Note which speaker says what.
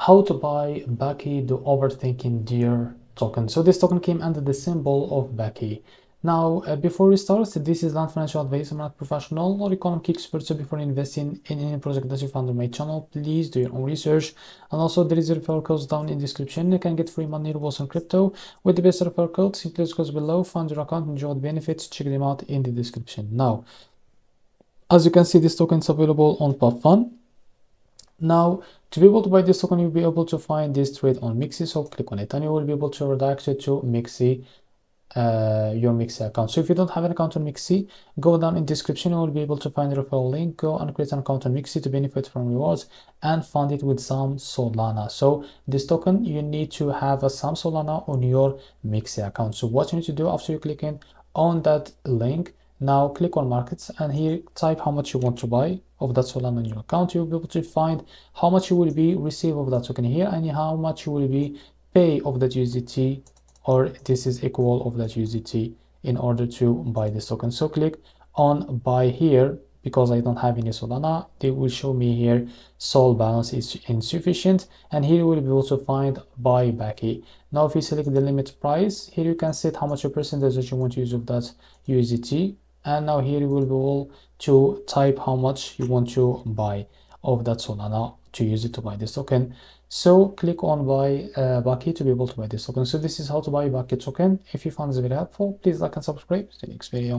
Speaker 1: How to buy Bucky the overthinking deer token. So this token came under the symbol of Bucky. Now, before we start, this is not financial advice. I'm not professional or economic expert. So before investing in any project that you found on my channel, please do your own research. And also, there is a referral code down in the description. You can get free money rewards on crypto with the best referral code. Simply use goes below, fund your account, enjoy the benefits. Check them out in the description. Now, as you can see, this token is available on PubFun. Now, to be able to buy this token, you'll be able to find this trade on MEXC. So click on it and you will be able to redirect it to MEXC, your MEXC account. So if you don't have an account on MEXC, go down in description. You will be able to find the referral link. Go and create an account on MEXC to benefit from rewards and fund it with some Solana. So this token, you need to have some Solana on your MEXC account. So what you need to do after you clicking on that link, now click on markets and here type how much you want to buy of that Solana on your account. You'll be able to find how much you will be receive of that token here and how much you will be pay of that USDT, or this is equal of that USDT in order to buy this token. So click on buy here. Because I don't have any Solana, they will show me here Sol balance is insufficient, and here you will be able to find buy Bucky. Now if you select the limit price, here you can set how much a percentage that you want to use of that USDT, and now here you will be able to type how much you want to buy of that Solana to use it to buy this token. So click on buy Bucky to be able to buy this token. So this is how to buy Bucky token. If you found this video helpful, please like and subscribe. See you next video.